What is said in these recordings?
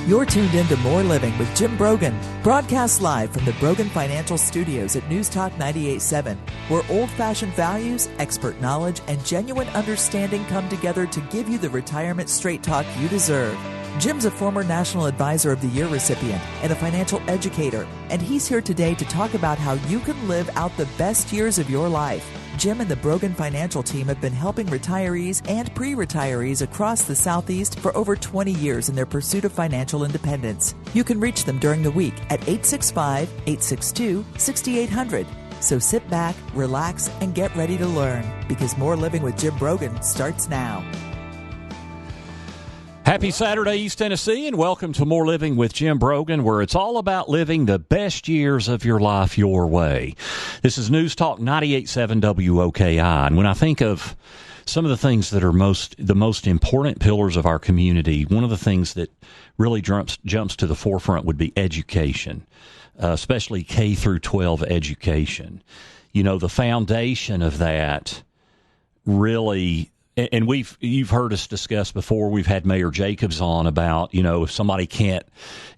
You're tuned in to More Living with Jim Brogan, broadcast live from the Brogan Financial Studios at News Talk 98.7, where old-fashioned values, expert knowledge, and genuine understanding come together to give you the retirement straight talk you deserve. Jim's a former National Advisor of the Year recipient and a financial educator, and he's here today to talk about how you can live out the best years of your life. Jim and the Brogan Financial team have been helping retirees and pre-retirees across the Southeast for over 20 years in their pursuit of financial independence. You can reach them during the week at 865-862-6800. So sit back, relax, and get ready to learn, because More Living with Jim Brogan starts now. Happy Saturday, East Tennessee, and welcome to More Living with Jim Brogan, where it's all about living the best years of your life your way. This is News Talk 98.7 WOKI, and when I think of some of the things that are the most important pillars of our community, one of the things that really jumps to the forefront would be education, especially K through 12 education. You know, the foundation of that really. And you've heard us discuss before. We've had Mayor Jacobs on about, you know, if somebody can't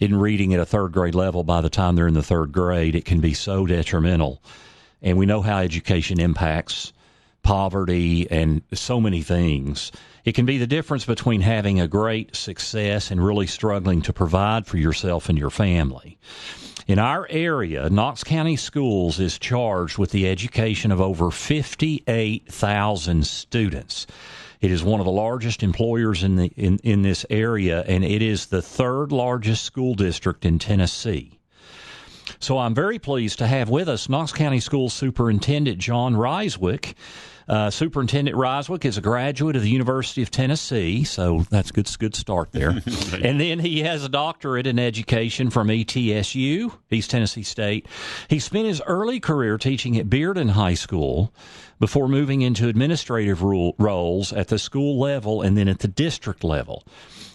in reading at a third grade level by the time they're in the third grade, it can be so detrimental. And we know how education impacts poverty and so many things. It can be the difference between having a great success and really struggling to provide for yourself and your family. In our area, Knox County Schools is charged with the education of over 58,000 students. It is one of the largest employers in this area, and it is the third largest school district in Tennessee. So I'm very pleased to have with us Knox County Schools Superintendent John Rysewyk. Superintendent Rysewyk is a graduate of the University of Tennessee, so that's a good start there. And then he has a doctorate in education from ETSU, East Tennessee State. He spent his early career teaching at Bearden High School before moving into administrative roles at the school level and then at the district level.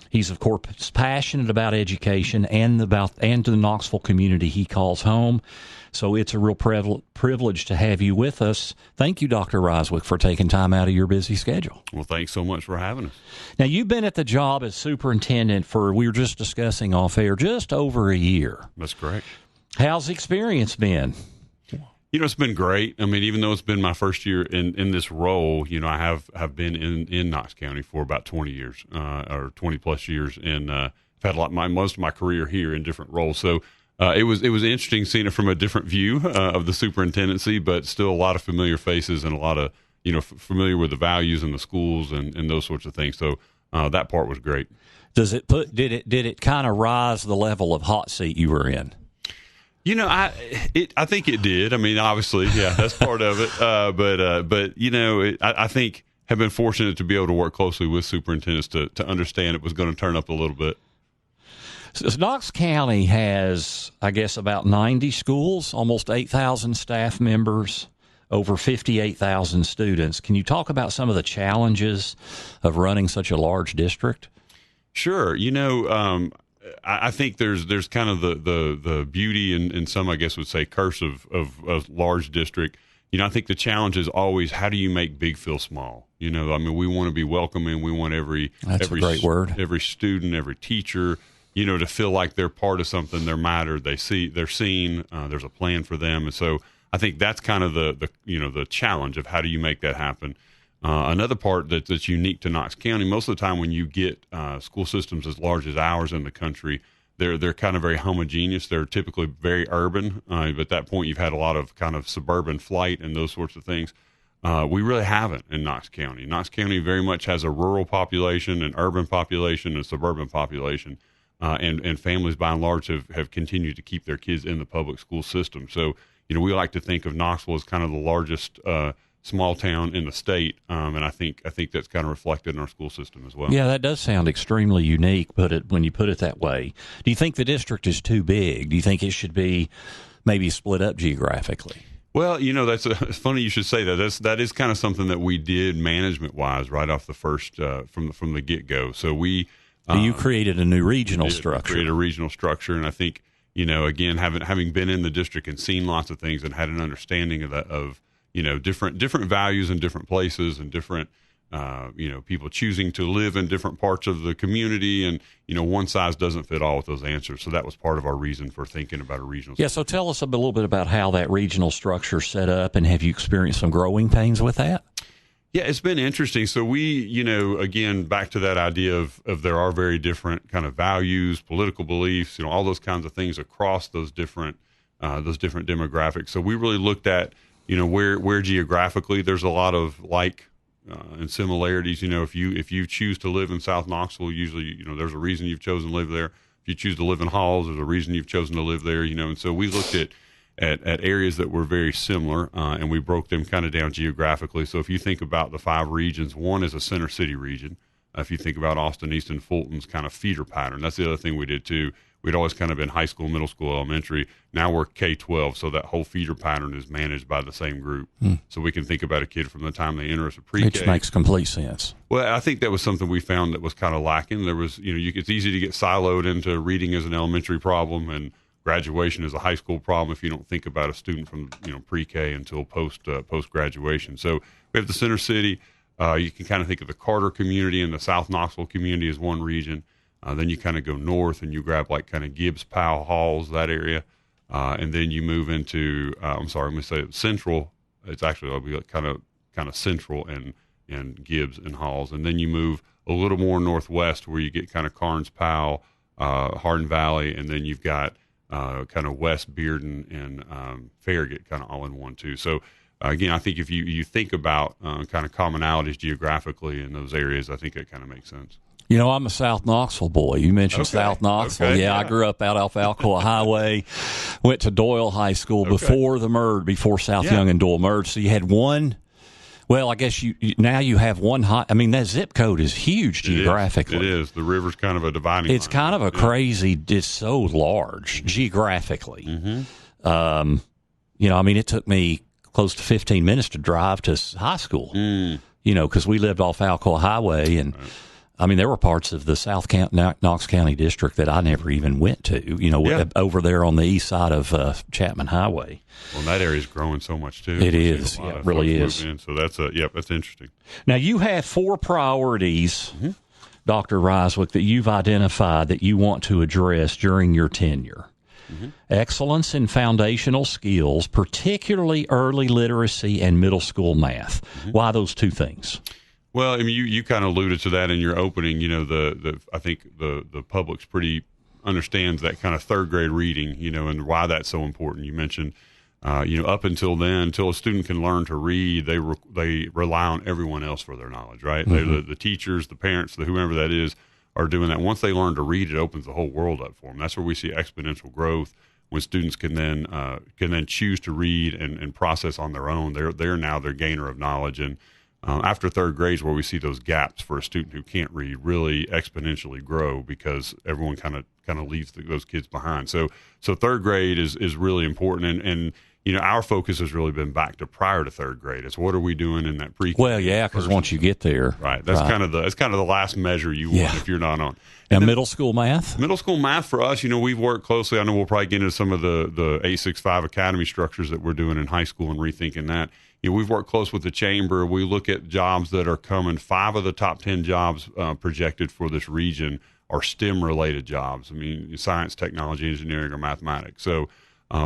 He's, of course, passionate about education and the Knoxville community he calls home. So it's a real privilege to have you with us. Thank you, Dr. Rysewyk, for taking time out of your busy schedule. Well, thanks so much for having us. Now, you've been at the job as superintendent we were just discussing off air, just over a year. That's correct. How's the experience been? You know, it's been great. I mean, even though it's been my first year in this role, you know, I have been in Knox County for about 20 years, or 20 plus years, and I've had most of my career here in different roles. So it was interesting seeing it from a different view of the superintendency, but still a lot of familiar faces and a lot of, you know, familiar with the values in the schools and those sorts of things. So that part was great. Did it kind of rise the level of hot seat you were in? You know, I think it did. I mean, obviously, yeah, that's part of it. But you know, I think have been fortunate to be able to work closely with superintendents to understand it was going to turn up a little bit. So Knox County has, I guess, about 90 schools, almost 8,000 staff members, over 58,000 students. Can you talk about some of the challenges of running such a large district? Sure. You know, I think there's kind of the beauty and some, I guess, would say curse of a large district. You know, I think the challenge is always how do you make big feel small? You know, I mean, we want to be welcoming. We want every great word. Every student, every teacher, you know, to feel like they're part of something. They're mattered. They're seen. There's a plan for them, and so I think that's kind of the challenge of how do you make that happen. Another part that's unique to Knox County, most of the time when you get school systems as large as ours in the country, they're kind of very homogeneous. They're typically very urban. But at that point, you've had a lot of kind of suburban flight and those sorts of things. We really haven't in Knox County. Knox County very much has a rural population, an urban population, and a suburban population. And families, by and large, have continued to keep their kids in the public school system. So, you know, we like to think of Knoxville as kind of the largest small town in the state, and I think that's kind of reflected in our school system as well. Yeah, that does sound extremely unique, when you put it that way. Do you think the district is too big? Do you think it should be maybe split up geographically? Well, you know, it's funny you should say that. That is kind of something that we did management-wise right off the first from the get-go. So you created a new regional structure. Created a regional structure, and I think, you know, again, having been in the district and seen lots of things and had an understanding of you know, different values in different places and different people choosing to live in different parts of the community, and one size doesn't fit all with those answers. So that was part of our reason for thinking about a regional. Yeah. So tell us a little bit about how that regional structure set up, and have you experienced some growing pains with that? Yeah, it's been interesting. So we, again, back to that idea of there are very different kind of values, political beliefs, all those kinds of things across those different demographics. So we really looked at, where geographically there's a lot of and similarities. If you choose to live in South Knoxville, usually, there's a reason you've chosen to live there. If you choose to live in Halls, there's a reason you've chosen to live there, and so we looked at areas that were very similar, and we broke them kind of down geographically. So if you think about the 5 regions, one is a center city region. If you think about Austin, Easton, Fulton's kind of feeder pattern, that's the other thing we did too. We'd always kind of been high school, middle school, elementary. Now we're K-12, so that whole feeder pattern is managed by the same group. So we can think about a kid from the time they enter us a pre-K. Which makes complete sense. Well, I think that was something we found that was kind of lacking. There was, it's easy to get siloed into reading as an elementary problem and graduation is a high school problem if you don't think about a student from pre-K until post graduation. So we have the center city. You can kind of think of the Carter community and the South Knoxville community as one region. Then you kind of go north and you grab kind of Gibbs, Powell, Halls, that area, and then you move into I'm going to say central. It's actually it'll be kind of central and Gibbs and Halls, and then you move a little more northwest where you get kind of Carnes, Powell, Hardin Valley, and then you've got kind of West Bearden and Farragut kind of all in one too. So again, I think if you think about kind of commonalities geographically in those areas, I think that kind of makes sense. I'm a South Knoxville boy. You mentioned South Knoxville. Okay, yeah, I grew up out off Alcoa Highway, went to Doyle High School before South Young and Doyle merged. So you had one. Well, I guess now you have one high. I mean, that zip code is huge geographically. It is. The river's kind of a dividing line. It's kind of a crazy. It's so large geographically. It took me close to 15 minutes to drive to high school. Because we lived off Alcoa Highway, and there were parts of the Knox County district that I never even went to. Over there on the east side of Chapman Highway. Well, that area's growing so much too. It is. Yeah, it really is. So that's interesting. Now you have 4 priorities, Dr. Rysewyk, that you've identified that you want to address during your tenure. Excellence in foundational skills, particularly early literacy and middle school math. Why those 2 things? Well, you kind of alluded to that in your opening. I think the public's pretty understands that kind of 3rd grade reading, and why that's so important. You mentioned, up until then, until a student can learn to read, they rely on everyone else for their knowledge, right? The teachers, the parents, whoever that is, are doing that. Once they learn to read, it opens the whole world up for them. That's where we see exponential growth when students can then choose to read and process on their own. They're now their gainer of knowledge. And after 3rd grade is where we see those gaps for a student who can't read really exponentially grow, because everyone kind of leaves those kids behind. So 3rd grade is really important, and our focus has really been back to prior to 3rd grade. It's what are we doing in that pre-K? Well, yeah, because once you get there, right? That's kind of the last measure you want if you're not on. And middle school math? Middle school math for us, we've worked closely. I know we'll probably get into some of the 865 Academy structures that we're doing in high school and rethinking that. We've worked close with the chamber. We look at jobs that are coming. 5 of the top 10 jobs projected for this region are STEM-related jobs. Science, technology, engineering, or mathematics. So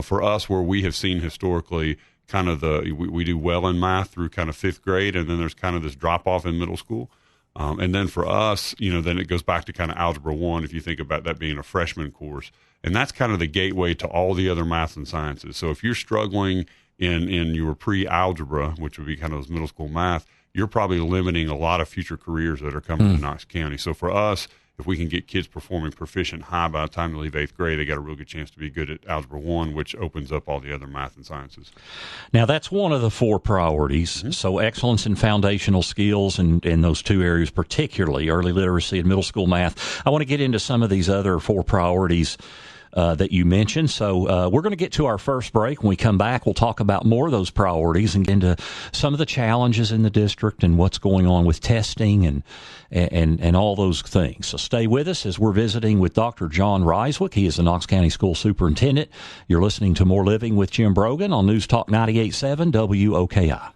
for us, where we have seen historically kind of we do well in math through kind of 5th grade, and then there's kind of this drop-off in middle school. And then for us, then it goes back to kind of Algebra 1, if you think about that being a freshman course. And that's kind of the gateway to all the other math and sciences. So if you're struggling in your pre-algebra, which would be kind of those middle school math, you're probably limiting a lot of future careers that are coming to Knox County. So for us, if we can get kids performing proficient high by the time they leave 8th grade, they got a real good chance to be good at Algebra 1, which opens up all the other math and sciences. Now, that's one of the 4 priorities. So excellence in foundational skills in those 2 areas, particularly early literacy and middle school math. I want to get into some of these other 4 priorities that you mentioned. So we're going to get to our first break. When we come back, we'll talk about more of those priorities and get into some of the challenges in the district and what's going on with testing and all those things. So stay with us as we're visiting with Dr. John Rysewyk. He is the Knox County School Superintendent. You're listening to More Living with Jim Brogan on News Talk 98.7 WOKI.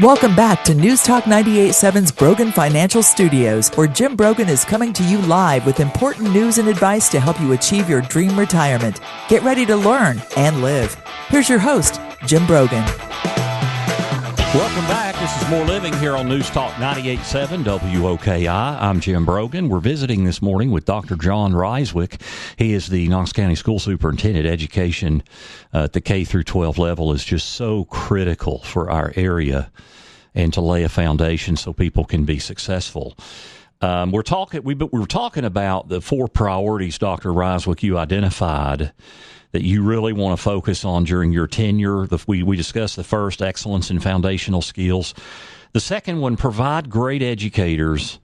Welcome back to News Talk 98.7's Brogan Financial Studios, where Jim Brogan is coming to you live with important news and advice to help you achieve your dream retirement. Get ready to learn and live. Here's your host, Jim Brogan. Welcome back. This is More Living here on News Talk 98.7 WOKI. I'm Jim Brogan. We're visiting this morning with Dr. John Rysewyk. He is the Knox County School Superintendent. Education at the K through 12 level is just so critical for our area and to lay a foundation so people can be successful. We were talking about the 4 priorities, Dr. Rysewyk, you identified that you really want to focus on during your tenure. We discussed the first, excellence in foundational skills. The second one, provide great educators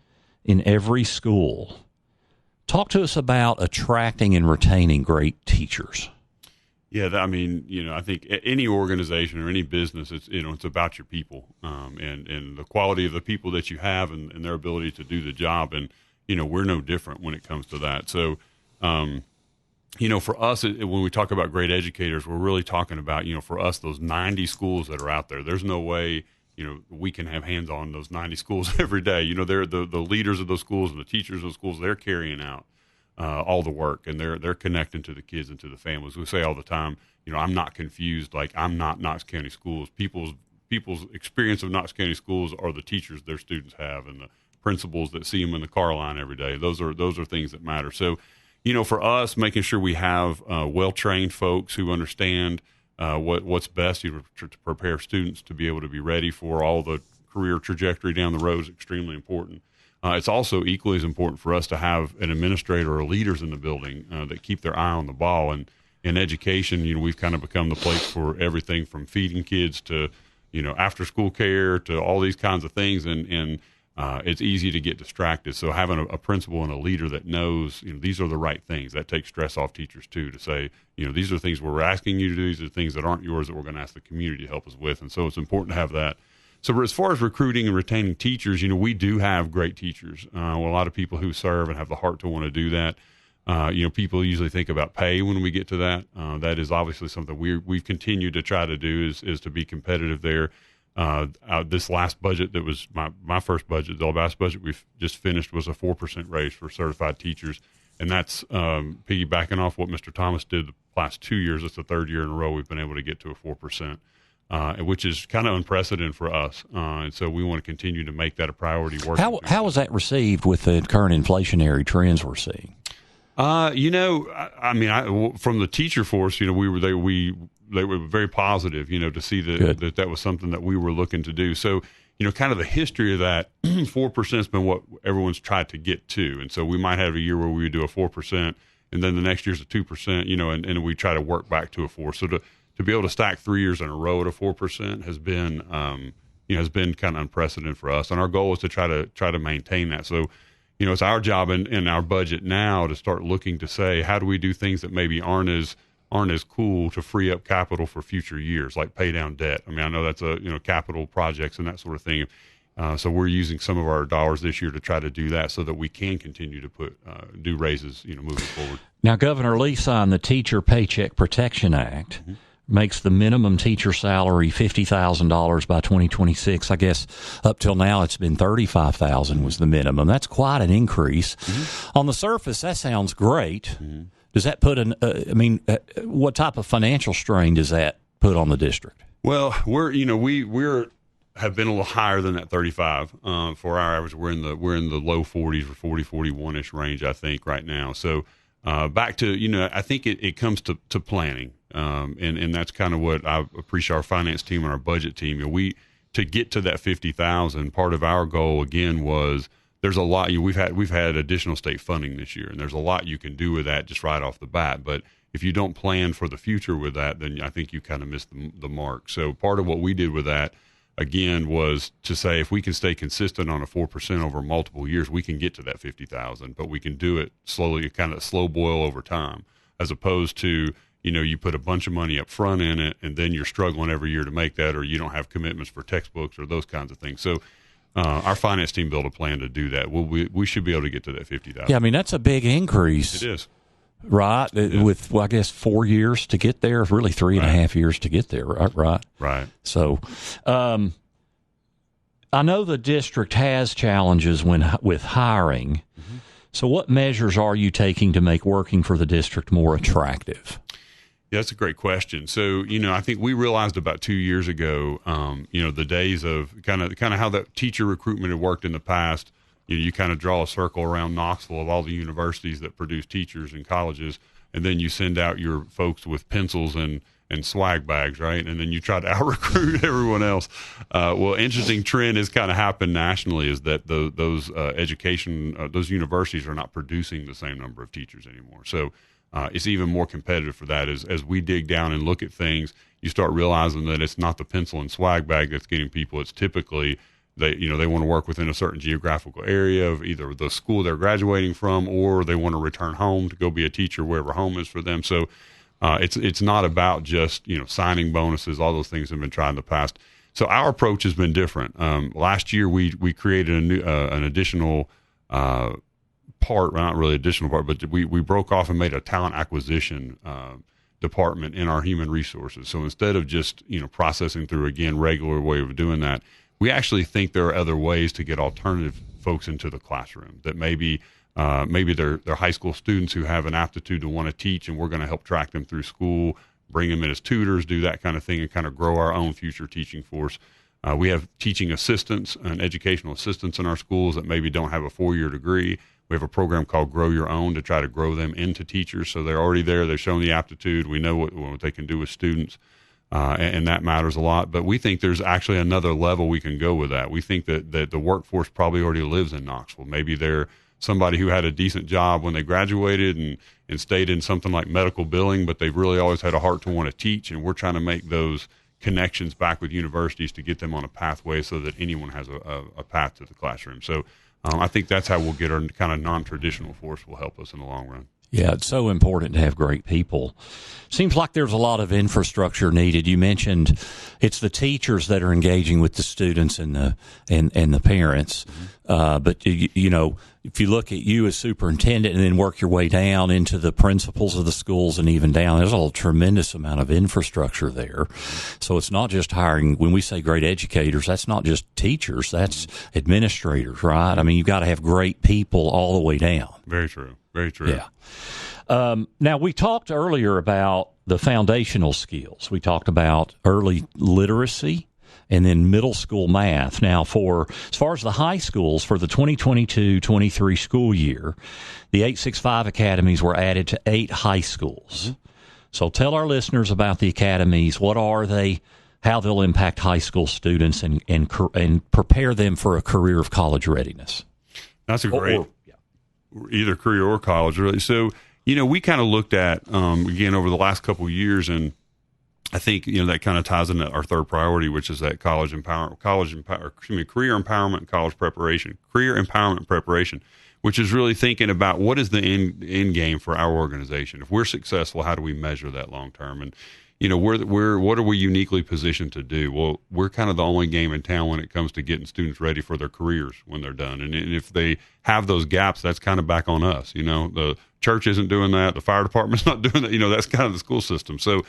in every school. Talk to us about attracting and retaining great teachers. Yeah, I think any organization or any business, it's about your people and the quality of the people that you have and their ability to do the job. And, we're no different when it comes to that. So, for us, when we talk about great educators, we're really talking about, for us, those 90 schools that are out there. There's no way, we can have hands on those 90 schools every day. They're the leaders of those schools and the teachers of those schools. They're carrying out all the work, and they're connecting to the kids and to the families. We say all the time, I'm not confused. Like, I'm not Knox County Schools. People's experience of Knox County Schools are the teachers their students have and the principals that see them in the car line every day. Those are things that matter. So, for us, making sure we have well-trained folks who understand what's best to prepare students to be able to be ready for all the career trajectory down the road is extremely important. It's also equally as important for us to have an administrator or leaders in the building that keep their eye on the ball. And in education, we've kind of become the place for everything from feeding kids to, after-school care to all these kinds of things. And it's easy to get distracted. So having a principal and a leader that knows, these are the right things, that takes stress off teachers too, to say, these are things we're asking you to do. These are things that aren't yours that we're going to ask the community to help us with. And so it's important to have that. So as far as recruiting and retaining teachers, we do have great teachers. A lot of people who serve and have the heart to want to do that. People usually think about pay when we get to that. That is obviously something we've continued to try to do is to be competitive there. This last budget that was my first budget, the last budget we've just finished was a 4% raise for certified teachers. And that's piggybacking off what Mr. Thomas did the last 2 years. It's the third year in a row we've been able to get to a 4%. Which is kind of unprecedented for us. And so we want to continue to make that a priority. How was that received with the current inflationary trends we're seeing? From the teacher force, they were very positive, to see that was something that we were looking to do. So, kind of the history of that, 4% has been what everyone's tried to get to. And so we might have a year where we would do a 4%, and then the next year's a 2%, and we try to work back to a 4%. So to be able to stack 3 years in a row at a 4% has been kind of unprecedented for us. And our goal is to try to maintain that. So, it's our job in our budget now to start looking to say, how do we do things that maybe aren't as cool to free up capital for future years, like pay down debt. I know that's capital projects and that sort of thing. So we're using some of our dollars this year to try to do that so that we can continue to do raises, moving forward. Now, Governor Lee signed the Teacher Paycheck Protection Act. Mm-hmm. Makes the minimum teacher salary $50,000 by 2026. I guess up till now it's been $35,000 was the minimum. That's quite an increase. Mm-hmm. On the surface, that sounds great. Mm-hmm. Does that put what type of financial strain does that put on the district? Well, we're have been a little higher than that 35 for our average. We're in the low 40s or 40, 41-ish range, I think, right now. So back to, I think it comes to planning. And that's kind of what I appreciate our finance team and our budget team. To get to that 50,000, part of our goal again was there's a lot. We've had additional state funding this year, and there's a lot you can do with that just right off the bat. But if you don't plan for the future with that, then I think you kind of miss the mark. So part of what we did with that again was to say if we can stay consistent on a 4% over multiple years, we can get to that 50,000. But we can do it slowly, kind of slow boil over time, as opposed to you put a bunch of money up front in it, and then you're struggling every year to make that, or you don't have commitments for textbooks or those kinds of things. So our finance team built a plan to do that. We should be able to get to that 50,000. Yeah, that's a big increase. It is. Right? Yeah. With, I guess, 4 years to get there, really 3.5 years to get there, right? Right. So I know the district has challenges with hiring. Mm-hmm. So what measures are you taking to make working for the district more attractive? Yeah, that's a great question. So, I think we realized about 2 years ago, the days of kind of how that teacher recruitment had worked in the past. You kind of draw a circle around Knoxville of all the universities that produce teachers and colleges, and then you send out your folks with pencils and swag bags, right? And then you try to out-recruit everyone else. Well, interesting trend has kind of happened nationally is that those those universities are not producing the same number of teachers anymore. So it's even more competitive for that. As we dig down and look at things, you start realizing that it's not the pencil and swag bag that's getting people. It's typically they want to work within a certain geographical area of either the school they're graduating from, or they want to return home to go be a teacher wherever home is for them. So it's not about just signing bonuses. All those things have been tried in the past. So our approach has been different. Last year we created an additional part, well, not really additional part, but we broke off and made a talent acquisition department in our human resources. So instead of just processing through again regular way of doing that, we actually think there are other ways to get alternative folks into the classroom that maybe they're high school students who have an aptitude to want to teach, and we're going to help track them through school, bring them in as tutors, do that kind of thing, and kind of grow our own future teaching force. We have teaching assistants and educational assistants in our schools that maybe don't have a 4-year degree. We have a program called Grow Your Own to try to grow them into teachers. So they're already there. They've shown the aptitude. We know what they can do with students. And that matters a lot. But we think there's actually another level we can go with that. We think that the workforce probably already lives in Knoxville. Maybe they're somebody who had a decent job when they graduated and stayed in something like medical billing, but they've really always had a heart to want to teach. And we're trying to make those connections back with universities to get them on a pathway so that anyone has a path to the classroom. So I think that's how we'll get our kind of non-traditional force will help us in the long run. Yeah, it's so important to have great people. Seems like there's a lot of infrastructure needed. You mentioned it's the teachers that are engaging with the students and the parents. But if you look at you as superintendent and then work your way down into the principals of the schools and even down, there's a tremendous amount of infrastructure there. So it's not just hiring. When we say great educators, that's not just teachers. That's administrators, right? I mean, you've got to have great people all the way down. Very true. Very true. Yeah. Now, we talked earlier about the foundational skills. We talked about early literacy and then middle school math. Now, as far as the high schools, for the 2022-23 school year, the 865 academies were added to 8 high schools. Mm-hmm. So tell our listeners about the academies. What are they? How they'll impact high school students and prepare them for a career of college readiness. That's a great... either career or college, really. So, we kind of looked at, again, over the last couple of years, and I think, that kind of ties into our third priority, which is that career empowerment and career empowerment preparation, which is really thinking about what is the end game for our organization. If we're successful, how do we measure that long term? And, what are we uniquely positioned to do? Well, we're kind of the only game in town when it comes to getting students ready for their careers when they're done. And if they have those gaps, that's kind of back on us. The church isn't doing that. The fire department's not doing that. That's kind of the school system. So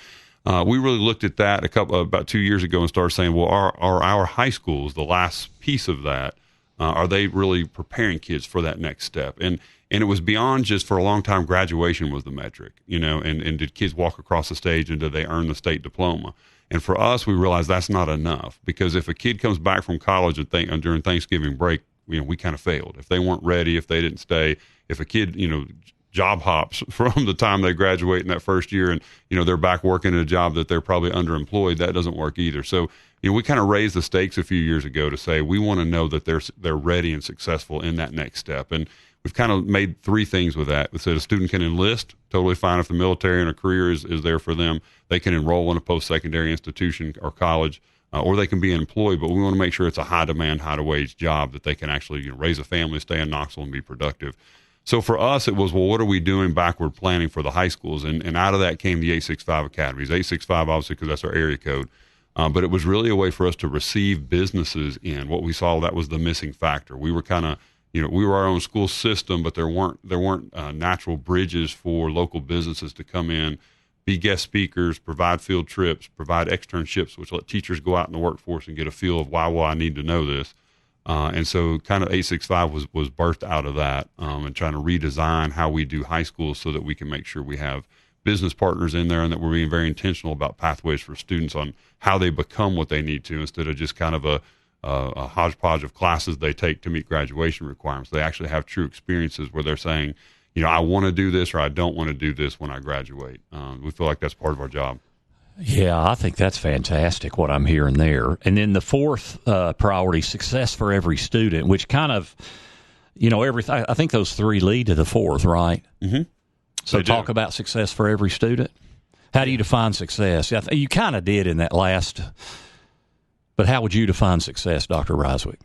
we really looked at that about 2 years ago and started saying, well, are our high schools, the last piece of that, are they really preparing kids for that next step? And it was beyond just, for a long time, graduation was the metric, and did kids walk across the stage and did they earn the state diploma? And for us, we realized that's not enough, because if a kid comes back from college and during Thanksgiving break, we kind of failed. If they weren't ready, if they didn't stay, if a kid, job hops from the time they graduate in that first year and, they're back working at a job that they're probably underemployed, that doesn't work either. So, we kind of raised the stakes a few years ago to say we want to know that they're ready and successful in that next step. And we've kind of made 3 things with that. We said a student can enlist, totally fine if the military and a career is there for them. They can enroll in a post-secondary institution or college, or they can be employed, but we want to make sure it's a high-demand, high-wage job that they can actually raise a family, stay in Knoxville, and be productive. So for us, it was, well, what are we doing backward planning for the high schools? And out of that came the 865 academies. 865, obviously, because that's our area code. But it was really a way for us to receive businesses in. What we saw, that was the missing factor. We were kind of, we were our own school system, but there weren't natural bridges for local businesses to come in, be guest speakers, provide field trips, provide externships, which let teachers go out in the workforce and get a feel of why will I need to know this. And so kind of 865 was birthed out of that, and trying to redesign how we do high schools so that we can make sure we have business partners in there and that we're being very intentional about pathways for students on how they become what they need to, instead of just kind of a hodgepodge of classes they take to meet graduation requirements. They actually have true experiences where they're saying, I want to do this or I don't want to do this when I graduate. We feel like that's part of our job. Yeah, I think that's fantastic what I'm hearing there. And then the fourth priority, success for every student, which kind of, everything. I think those three lead to the fourth, right? Mm-hmm. So talk about success for every student. How do you define success? You kind of did in that last, but how would you define success, Dr. Rysewyk?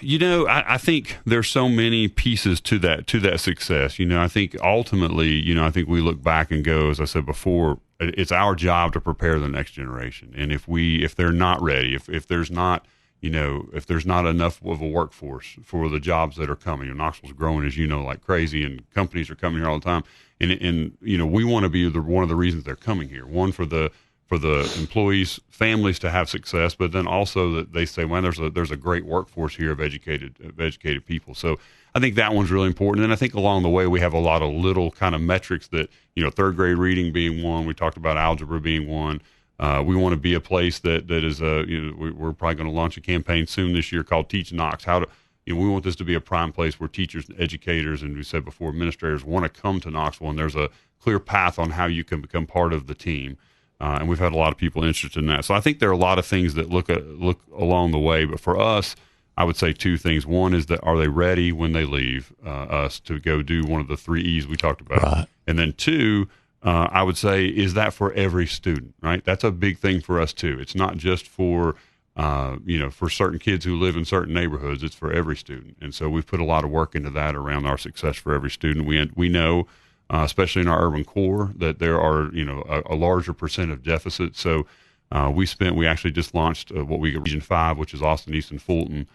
I think there's so many pieces to that success. I think ultimately, I think we look back and go, as I said before, it's our job to prepare the next generation. And if they're not ready, if there's not, if there's not enough of a workforce for the jobs that are coming, Knoxville's growing, as like crazy, and companies are coming here all the time. And we want to be one of the reasons they're coming here. One, for the employees, families to have success, but then also that they say, well, there's a great workforce here of educated people. So I think that one's really important. And I think along the way we have a lot of little kind of metrics that, third grade reading being one. We talked about algebra being one. We want to be a place that is we're probably going to launch a campaign soon this year called Teach Knox. We want this to be a prime place where teachers, educators, and we said before, administrators want to come to Knoxville, and there's a clear path on how you can become part of the team. And we've had a lot of people interested in that. So I think there are a lot of things that look along the way. But for us, I would say two things. One is that, are they ready when they leave us to go do one of the 3 E's we talked about? Right. And then two, I would say, is that for every student, right? That's a big thing for us too. It's not just for, for certain kids who live in certain neighborhoods. It's for every student. And so we've put a lot of work into that around our success for every student. We know, especially in our urban core, that there are, a larger percent of deficit. So we actually just launched what we Region 5, which is Austin, East, and Fulton,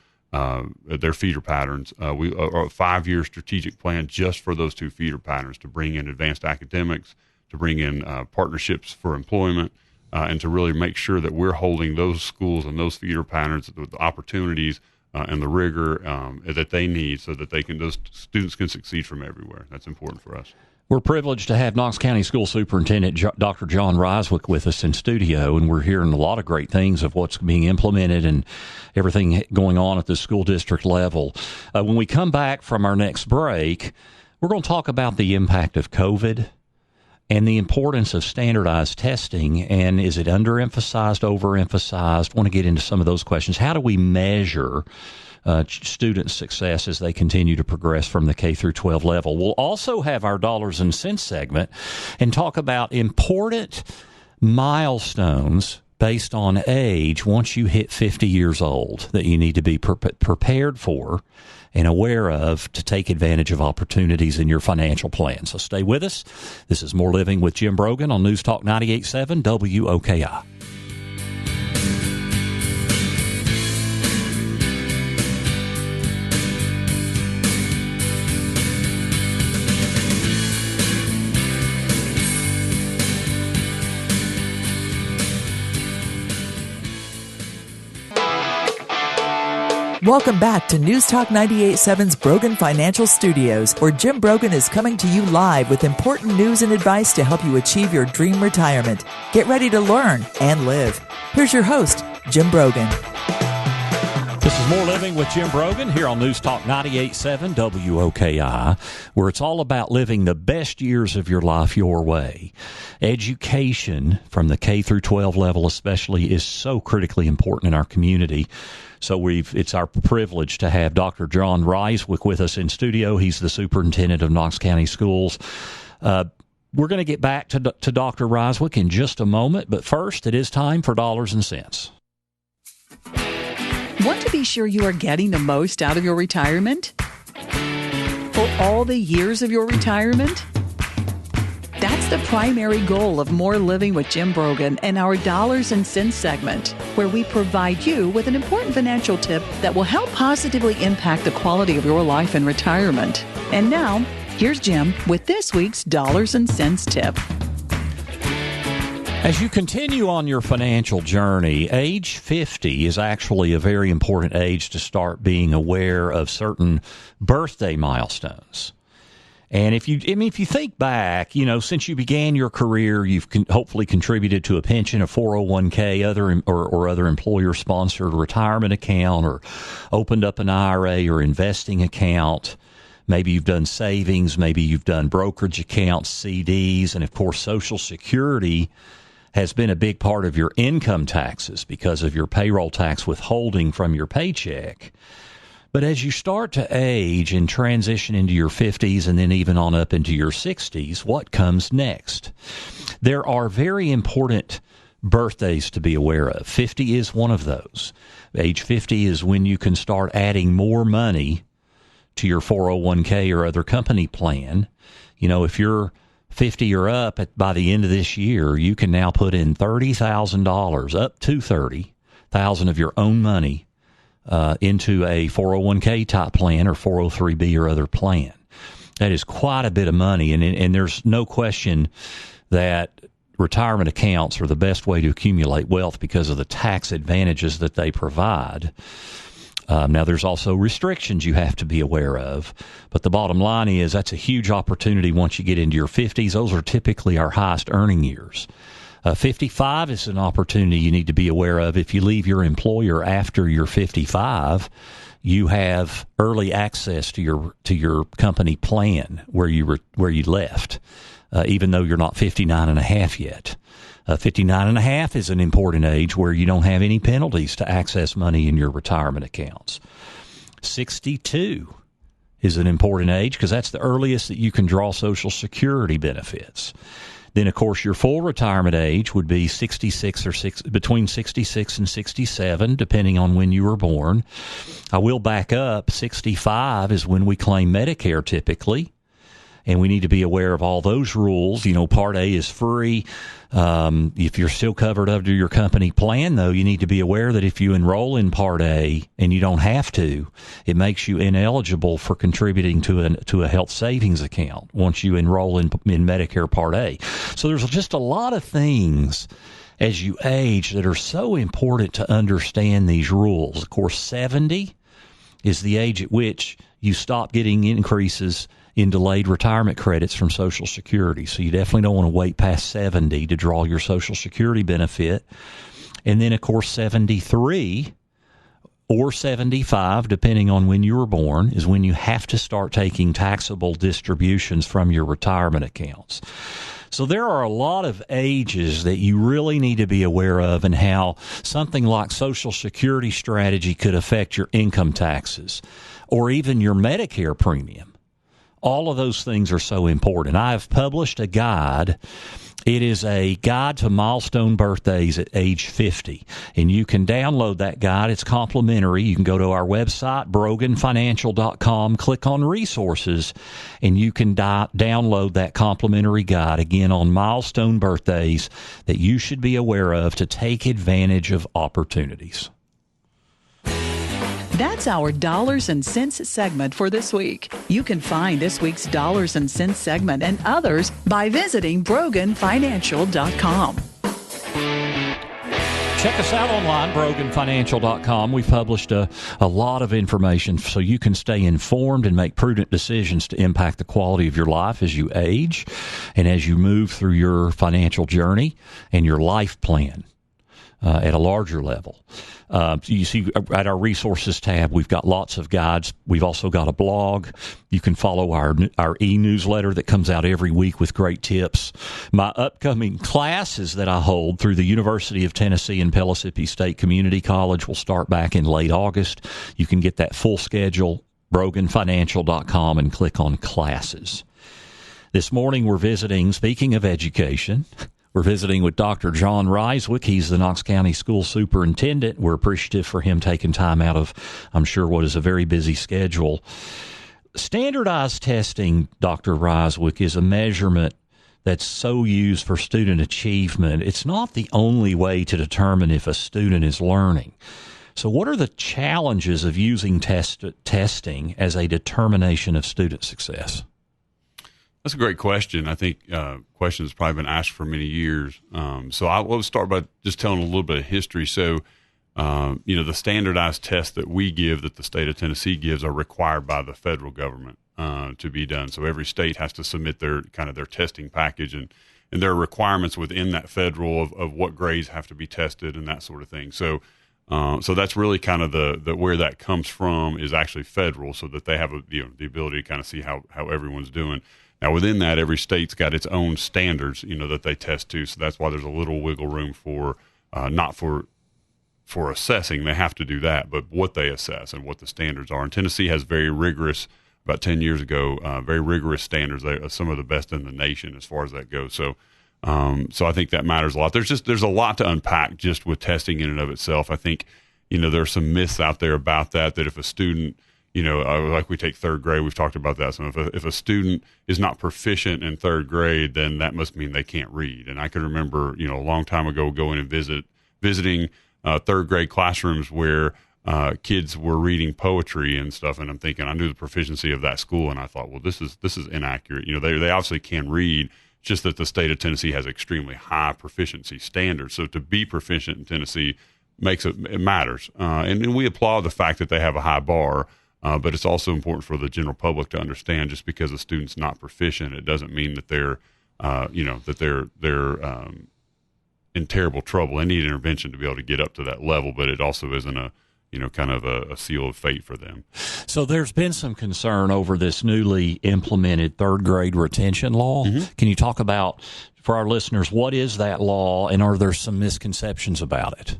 their feeder patterns. A 5-year strategic plan just for those two feeder patterns, to bring in advanced academics, to bring in partnerships for employment, and to really make sure that we're holding those schools and those feeder patterns with the opportunities and the rigor that they need, so that those students can succeed from everywhere. That's important for us. We're privileged to have Knox County School Superintendent Dr. John Rysewyk with us in studio, and we're hearing a lot of great things of what's being implemented and everything going on at the school district level. When we come back from our next break, we're going to talk about the impact of COVID and the importance of standardized testing, and is it underemphasized, overemphasized? I want to get into some of those questions. How do we measure student success as they continue to progress from the K through 12 level? We'll also have our dollars and cents segment and talk about important milestones based on age once you hit 50 years old that you need to be prepared for and aware of to take advantage of opportunities in your financial plan. So stay with us. This is More Living with Jim Brogan on News Talk 98.7 WOKI. Welcome back to News Talk 98.7's Brogan Financial Studios, where Jim Brogan is coming to you live with important news and advice to help you achieve your dream retirement. Get ready to learn and live. Here's your host, Jim Brogan. This is More Living with Jim Brogan here on News Talk 98.7 WOKI, where it's all about living the best years of your life your way. Education from the K through 12 level especially is so critically important in our community. So it's our privilege to have Dr. John Rysewyk with us in studio. He's the superintendent of Knox County Schools. We're going to get back to Dr. Rysewyk in just a moment, but first it is time for dollars and cents. Want to be sure you are getting the most out of your retirement? For all the years of your retirement? That's the primary goal of More Living with Jim Brogan and our Dollars and Cents segment, where we provide you with an important financial tip that will help positively impact the quality of your life in retirement. And now, here's Jim with this week's Dollars and Cents tip. As you continue on your financial journey, age 50 is actually a very important age to start being aware of certain birthday milestones. And if you think back, since you began your career, you've hopefully contributed to a pension, a 401k, other employer-sponsored retirement account, or opened up an IRA or investing account. Maybe you've done savings, maybe you've done brokerage accounts, CDs, and of course, Social Security has been a big part of your income taxes because of your payroll tax withholding from your paycheck. But as you start to age and transition into your 50s and then even on up into your 60s, what comes next? There are very important birthdays to be aware of. 50 is one of those. Age 50 is when you can start adding more money to your 401k or other company plan. If you're 50 or up by the end of this year, you can now put in $30,000, up to $30,000 of your own money into a 401k type plan or 403b or other plan. That is quite a bit of money, and there's no question that retirement accounts are the best way to accumulate wealth because of the tax advantages that they provide. Now, there's also restrictions you have to be aware of, but the bottom line is that's a huge opportunity once you get into your 50s. Those are typically our highest earning years. 55 is an opportunity you need to be aware of. If you leave your employer after you're 55, you have early access to your company plan where you left, even though you're not 59 and a half yet. 59 and a half is an important age where you don't have any penalties to access money in your retirement accounts. 62 is an important age because that's the earliest that you can draw Social Security benefits. Then, of course, your full retirement age would be between 66 and 67, depending on when you were born. I will back up. 65 is when we claim Medicare typically. And we need to be aware of all those rules. Part A is free. If you're still covered under your company plan, though, you need to be aware that if you enroll in Part A and you don't have to, it makes you ineligible for contributing to a health savings account once you enroll in Medicare Part A. So there's just a lot of things as you age that are so important to understand these rules. Of course, 70 is the age at which you stop getting increases in delayed retirement credits from Social Security. So you definitely don't want to wait past 70 to draw your Social Security benefit. And then, of course, 73 or 75, depending on when you were born, is when you have to start taking taxable distributions from your retirement accounts. So there are a lot of ages that you really need to be aware of and how something like Social Security strategy could affect your income taxes or even your Medicare premium. All of those things are so important. I have published a guide. It is a guide to milestone birthdays at age 50, and you can download that guide. It's complimentary. You can go to our website, broganfinancial.com, click on resources, and you can download that complimentary guide, again, on milestone birthdays that you should be aware of to take advantage of opportunities. That's our Dollars and Cents segment for this week. You can find this week's Dollars and Cents segment and others by visiting broganfinancial.com. Check us out online, broganfinancial.com. We've published a lot of information so you can stay informed and make prudent decisions to impact the quality of your life as you age and as you move through your financial journey and your life plan at a larger level. You see at our resources tab, we've got lots of guides. We've also got a blog. You can follow our e-newsletter that comes out every week with great tips. My upcoming classes that I hold through the University of Tennessee and Pellissippi State Community College will start back in late August. You can get that full schedule, broganfinancial.com, and click on classes. This morning we're visiting, speaking of education, we're visiting with Dr. John Rysewyk. He's the Knox County School Superintendent. We're appreciative for him taking time out of, I'm sure, what is a very busy schedule. Standardized testing, Dr. Rysewyk, is a measurement that's so used for student achievement. It's not the only way to determine if a student is learning. So what are the challenges of using testing as a determination of student success? That's a great question. I think question has probably been asked for many years. So I'll start by just telling a little bit of history. So, the standardized tests that we give, that the state of Tennessee gives, are required by the federal government to be done. So every state has to submit their testing package, and there are requirements within that federal of what grades have to be tested and that sort of thing. So that's really kind of the where that comes from is actually federal, so that they have the ability to kind of see how everyone's doing. Now, within that, every state's got its own standards, that they test to. So that's why there's a little wiggle room for not for assessing. They have to do that, but what they assess and what the standards are. And Tennessee has very rigorous, about 10 years ago, very rigorous standards. They are some of the best in the nation as far as that goes. So I think that matters a lot. There's a lot to unpack just with testing in and of itself. I think, there are some myths out there about that if a student, like we take third grade, we've talked about that. So if a student is not proficient in third grade, then that must mean they can't read. And I can remember, a long time ago going and visiting third grade classrooms where kids were reading poetry and stuff. And I'm thinking, I knew the proficiency of that school. And I thought, well, this is inaccurate. They obviously can read, just that the state of Tennessee has extremely high proficiency standards. So to be proficient in Tennessee it matters. And we applaud the fact that they have a high bar. But it's also important for the general public to understand, just because a student's not proficient, it doesn't mean that they're in terrible trouble. They need intervention to be able to get up to that level, but it also isn't a seal of fate for them. So there's been some concern over this newly implemented third grade retention law. Mm-hmm. Can you talk about, for our listeners, what is that law, and are there some misconceptions about it?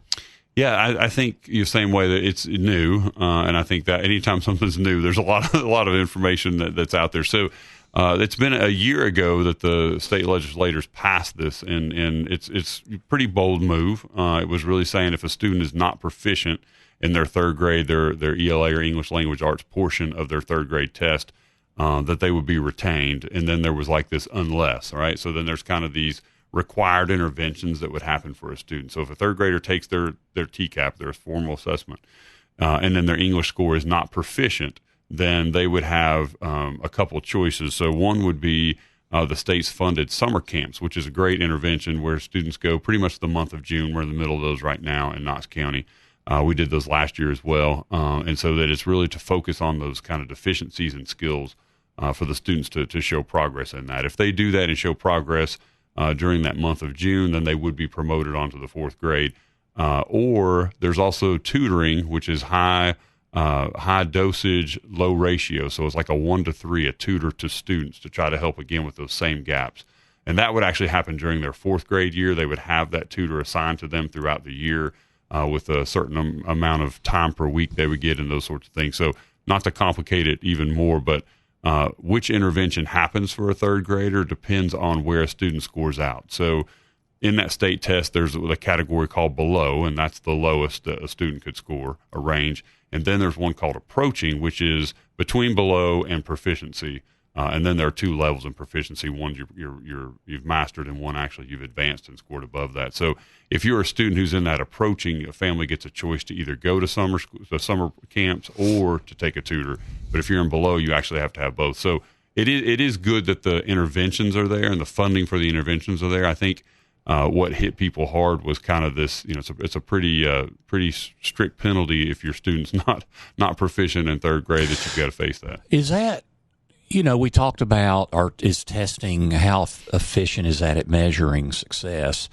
Yeah, I think the same way that it's new, and I think that anytime something's new, there's a lot of information that's out there. So it's been a year ago that the state legislators passed this, and it's a pretty bold move. It was really saying if a student is not proficient in their third grade, their ELA or English Language Arts portion of their third grade test, that they would be retained. And then there was like this unless, all right? So then there's kind of these required interventions that would happen for a student. So if a third grader takes their TCAP, their formal assessment, and then their English score is not proficient, then they would have a couple of choices. So one would be the state's funded summer camps, which is a great intervention where students go pretty much the month of June. We're in the middle of those right now in Knox County. We did those last year as well. And so that it's really to focus on those kind of deficiencies and skills for the students to show progress in that. If they do that and show progress during that month of June, then they would be promoted onto the fourth grade. Or there's also tutoring, which is high dosage, low ratio. So it's like a 1-to-3, a tutor to students to try to help again with those same gaps. And that would actually happen during their fourth grade year. They would have that tutor assigned to them throughout the year with a certain amount of time per week they would get and those sorts of things. So not to complicate it even more, but which intervention happens for a third grader depends on where a student scores out. So in that state test, there's a category called below, and that's the lowest a student could score, a range. And then there's one called approaching, which is between below and proficiency. And then there are two levels in proficiency. One you've mastered, and one actually you've advanced and scored above that. So if you're a student who's in that approaching, a family gets a choice to either go to summer camps or to take a tutor. But if you're in below, you actually have to have both. So it is good that the interventions are there and the funding for the interventions are there. I think what hit people hard was kind of this, it's a pretty strict penalty if your student's not proficient in third grade, that you've got to face that. Is that, we talked about, is testing, how efficient is that at measuring success?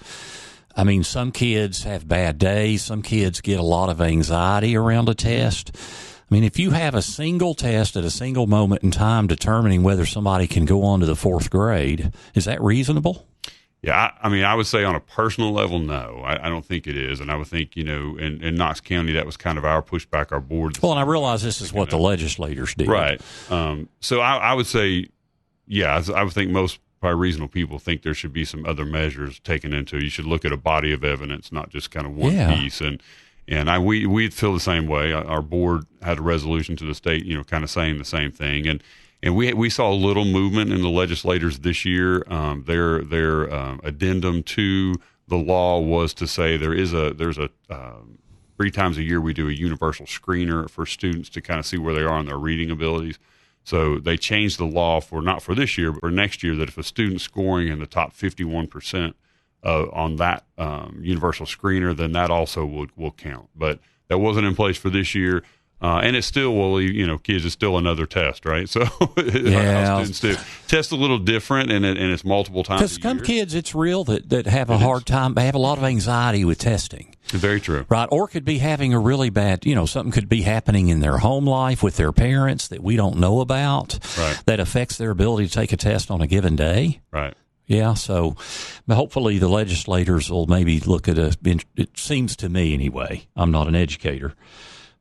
I mean, some kids have bad days. Some kids get a lot of anxiety around a test. I mean, if you have a single test at a single moment in time determining whether somebody can go on to the fourth grade, is that reasonable? Yeah, I mean, I would say on a personal level, no. I don't think it is. And I would think, in Knox County, that was kind of our pushback, our board. Well, and I realize this is what the legislators did. Right. So I would say, yeah, I would think most probably reasonable people think there should be some other measures taken into. You should look at a body of evidence, not just kind of one piece. And we feel the same way. Our board had a resolution to the state, kind of saying the same thing. And we saw a little movement in the legislators this year. Their addendum to the law was to say there's a 3 times a year we do a universal screener for students to kind of see where they are on their reading abilities. So they changed the law for not for this year, but for next year, that if a student's scoring in the top 51% on that universal screener, then that also will count. But that wasn't in place for this year. And it still will, kids, it's still another test, right? So yeah. students do test a little different, and it's multiple times. Because some kids, it's real that have a hard time. They have a lot of anxiety with testing. Very true. Right. Or could be having a really bad, something could be happening in their home life with their parents that we don't know about. Right. That affects their ability to take a test on a given day. Right. Yeah, so hopefully the legislators will maybe look at it seems to me anyway, I'm not an educator,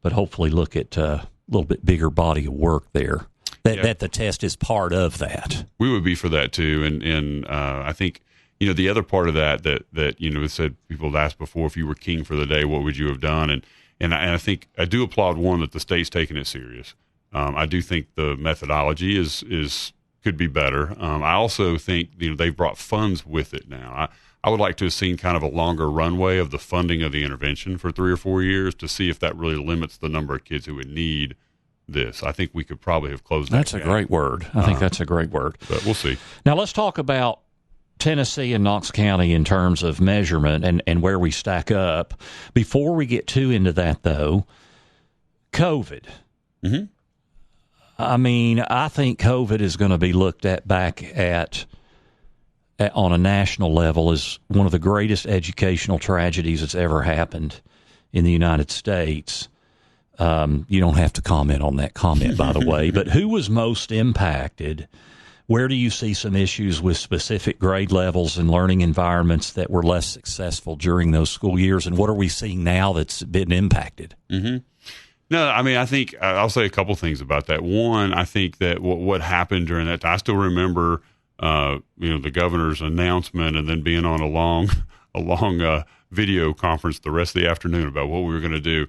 but hopefully look at a little bit bigger body of work there, that the test is part of that. We would be for that too, and I think, the other part of that it said people had asked before, if you were king for the day, what would you have done? And I think I do applaud, one, that the state's taking it serious. I do think the methodology is could be better. I also think they've brought funds with it now. I would like to have seen kind of a longer runway of the funding of the intervention for 3 or 4 years to see if that really limits the number of kids who would need this. I think we could probably have closed that That's gap. A great word. I think that's a great word. But we'll see. Now let's talk about Tennessee and Knox County in terms of measurement and where we stack up. Before we get too into that, though, COVID. Mm-hmm. I mean, I think COVID is going to be looked at back at on a national level as one of the greatest educational tragedies that's ever happened in the United States. You don't have to comment on that comment, by the way, but who was most impacted? Where do you see some issues with specific grade levels and learning environments that were less successful during those school years? And what are we seeing now that's been impacted? Mm-hmm. No, I mean, I think I'll say a couple things about that. One, I think that what happened during that time, I still remember, the governor's announcement and then being on a long video conference the rest of the afternoon about what we were going to do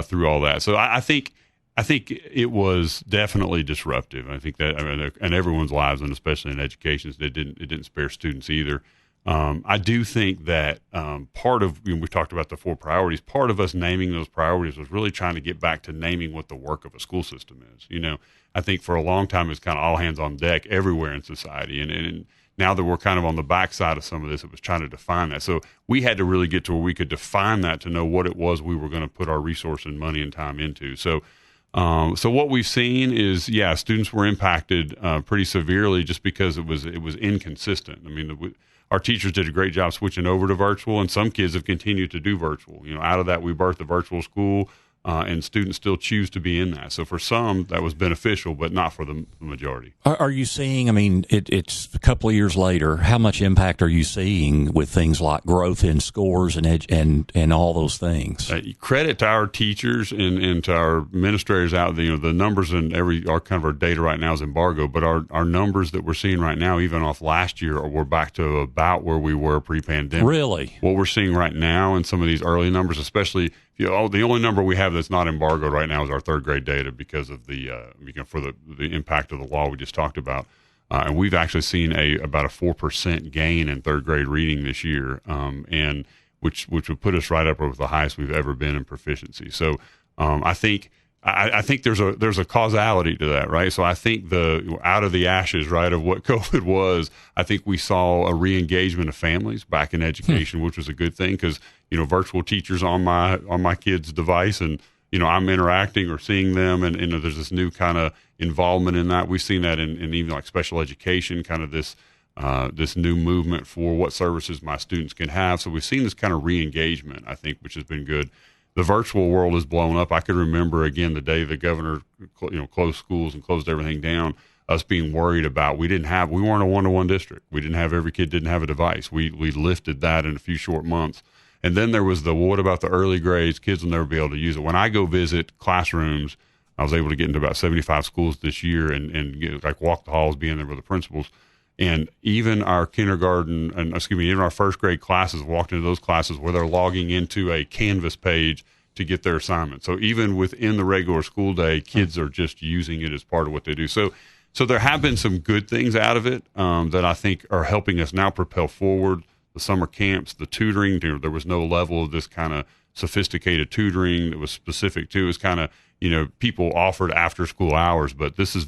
through all that. So I think it was definitely disruptive. I think that, in everyone's lives, and especially in education, it didn't spare students either. I do think that part of, we talked about the 4 priorities, part of us naming those priorities was really trying to get back to naming what the work of a school system is. I think for a long time it's kind of all hands on deck everywhere in society. And now that we're kind of on the backside of some of this, it was trying to define that. So we had to really get to where we could define that to know what it was we were going to put our resource and money and time into. So what we've seen is, students were impacted pretty severely just because it was inconsistent. I mean, our teachers did a great job switching over to virtual, and some kids have continued to do virtual. Out of that, we birthed a virtual school, and students still choose to be in that. So for some, that was beneficial, but not for the majority. Are you seeing, I mean, it's a couple of years later, how much impact are you seeing with things like growth in scores and all those things? Credit to our teachers and to our administrators out there. The numbers and our data right now is embargo, but our numbers that we're seeing right now, even off last year, we're back to about where we were pre-pandemic. Really? What we're seeing right now in some of these early numbers, especially, the only number we have that's not embargoed right now is our 3rd grade data because of the for the impact of the law we just talked about. And we've actually seen about a 4% gain in 3rd grade reading this year, and which would put us right up with the highest we've ever been in proficiency. So I think there's a causality to that, right? So I think out of the ashes, right, of what COVID was, I think we saw a re-engagement of families back in education, which was a good thing because virtual teachers on my kid's device, and I'm interacting or seeing them, and there's this new kind of involvement in that. We've seen that in even like special education, kind of this new movement for what services my students can have. So we've seen this kind of re-engagement, I think, which has been good. The virtual world has blown up. I could remember, again, the day the governor closed schools and closed everything down, us being worried about we weren't a one-to-one district. We didn't have every kid didn't have a device. We lifted that in a few short months. And then there was what about the early grades? Kids will never be able to use it. When I go visit classrooms, I was able to get into about 75 schools this year and walk the halls, being there with the principals. And even our even our 1st grade classes walked into those classes where they're logging into a Canvas page to get their assignment. So even within the regular school day, kids are just using it as part of what they do. So there have been some good things out of it that I think are helping us now propel forward. The summer camps, the tutoring, there was no level of this kind of sophisticated tutoring that was specific to. It was kind of, people offered after school hours, but this is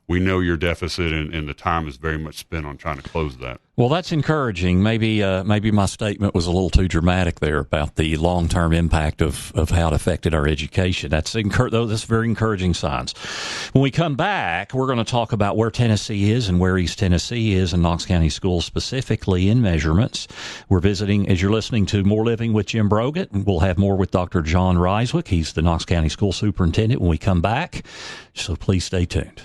we know your deficit, and the time is very much spent on trying to close that. Well, that's encouraging. Maybe my statement was a little too dramatic there about the long-term impact of how it affected our education. That's very encouraging signs. When we come back, we're going to talk about where Tennessee is and where East Tennessee is in Knox County schools, specifically in measurements. We're visiting, as you're listening to More Living with Jim Brogan. We'll have more with Dr. John Rysewyk. He's the Knox County School Superintendent when we come back, so please stay tuned.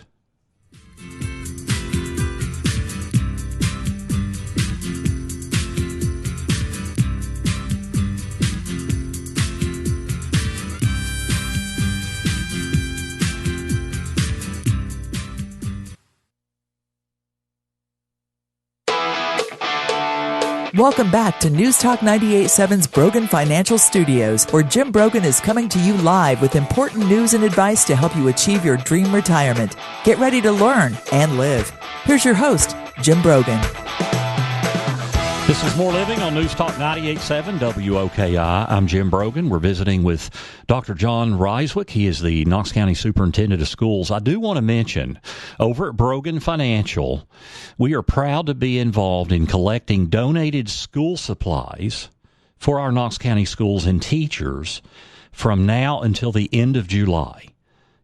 Welcome back to News Talk 98.7's Brogan Financial Studios, where Jim Brogan is coming to you live with important news and advice to help you achieve your dream retirement. Get ready to learn and live. Here's your host, Jim Brogan. This is More Living on News Talk 98.7 WOKI. I'm Jim Brogan. We're visiting with Dr. John Rysewyk. He is the Knox County Superintendent of Schools. I do want to mention, over at Brogan Financial, we are proud to be involved in collecting donated school supplies for our Knox County schools and teachers from now until the end of July.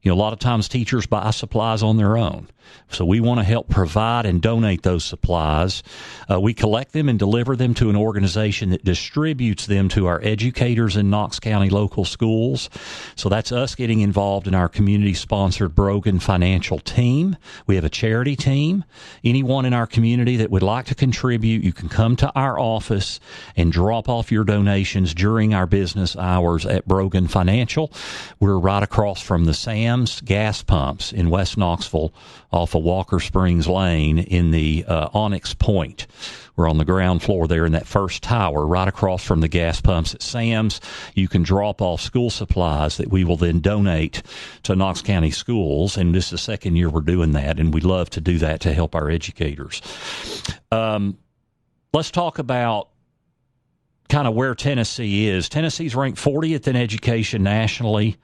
A lot of times teachers buy supplies on their own. So we want to help provide and donate those supplies. We collect them and deliver them to an organization that distributes them to our educators in Knox County local schools. So that's us getting involved in our community-sponsored Brogan Financial team. We have a charity team. Anyone in our community that would like to contribute, you can come to our office and drop off your donations during our business hours at Brogan Financial. We're right across from the Sam's gas pumps in West Knoxville, off of Walker Springs Lane in the Onyx Point. We're on the ground floor there in that first tower, right across from the gas pumps at Sam's. You can drop off school supplies that we will then donate to Knox County schools, and this is the second year we're doing that, and we love to do that to help our educators. Let's talk about kind of where Tennessee is. Tennessee's ranked 40th in education nationally.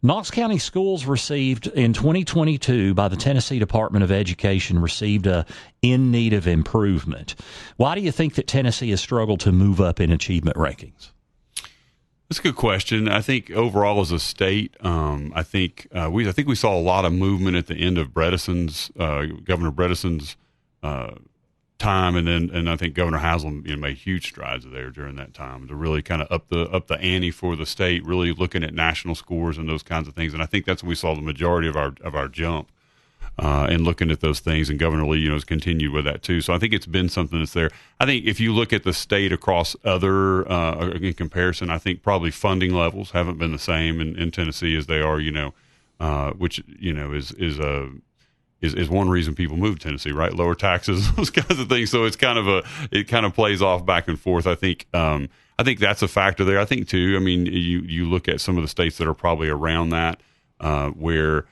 Knox County schools received in 2022 by the Tennessee Department of Education received a in need of improvement. Why do you think that Tennessee has struggled to move up in achievement rankings? That's a good question. I think overall as a state, I think we saw a lot of movement at the end of Governor Bredeson's time, and I think Governor Haslam made huge strides there during that time to really kind of up the ante for the state, really looking at national scores and those kinds of things. And I think that's when we saw the majority of our jump and looking at those things. And Governor Lee, has continued with that too. So I think it's been something that's there. I think if you look at the state across other in comparison, I think probably funding levels haven't been the same in Tennessee as they are, which is one reason people move to Tennessee, right? Lower taxes, those kinds of things. So it's it kind of plays off back and forth. I think that's a factor there. I think too, you look at some of the states that are probably around that, where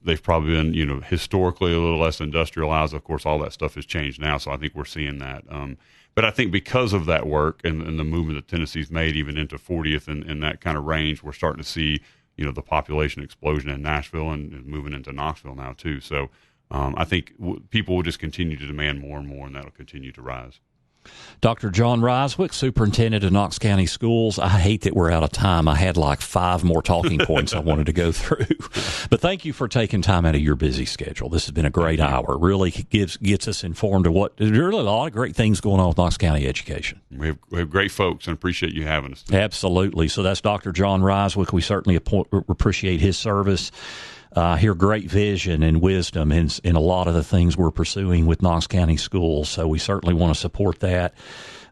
they've probably been, historically a little less industrialized. Of course, all that stuff has changed now. So I think we're seeing that. But I think because of that work and the movement that Tennessee's made even into 40th in that kind of range, we're starting to see the population explosion in Nashville and moving into Knoxville now too. So I think people will just continue to demand more and more, and that'll continue to rise. Dr. John Rysewyk, Superintendent of Knox County Schools. I hate that we're out of time. I had like 5 more talking points I wanted to go through. But thank you for taking time out of your busy schedule. This has been a great hour. Really gets us informed of there's really a lot of great things going on with Knox County education. We have great folks, and appreciate you having us today. Absolutely. So that's Dr. John Rysewyk. We certainly appreciate his service. Hear great vision and wisdom in a lot of the things we're pursuing with Knox County schools. So we certainly want to support that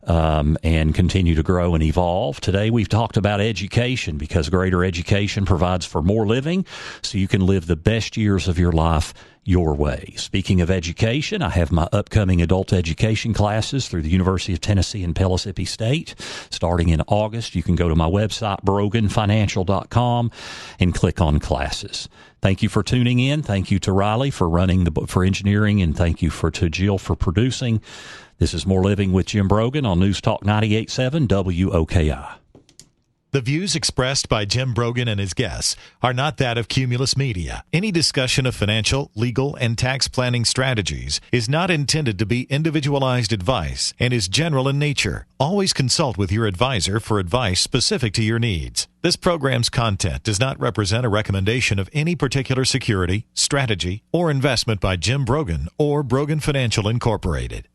and continue to grow and evolve. Today we've talked about education because greater education provides for more living so you can live the best years of your life your way. Speaking of education, I have my upcoming adult education classes through the University of Tennessee in Pellissippi State. Starting in August, you can go to my website, broganfinancial.com, and click on classes. Thank you for tuning in. Thank you to Riley for for engineering, and thank you to Jill for producing. This is More Living with Jim Brogan on News Talk 98.7 WOKI. The views expressed by Jim Brogan and his guests are not that of Cumulus Media. Any discussion of financial, legal, and tax planning strategies is not intended to be individualized advice and is general in nature. Always consult with your advisor for advice specific to your needs. This program's content does not represent a recommendation of any particular security, strategy, or investment by Jim Brogan or Brogan Financial Incorporated.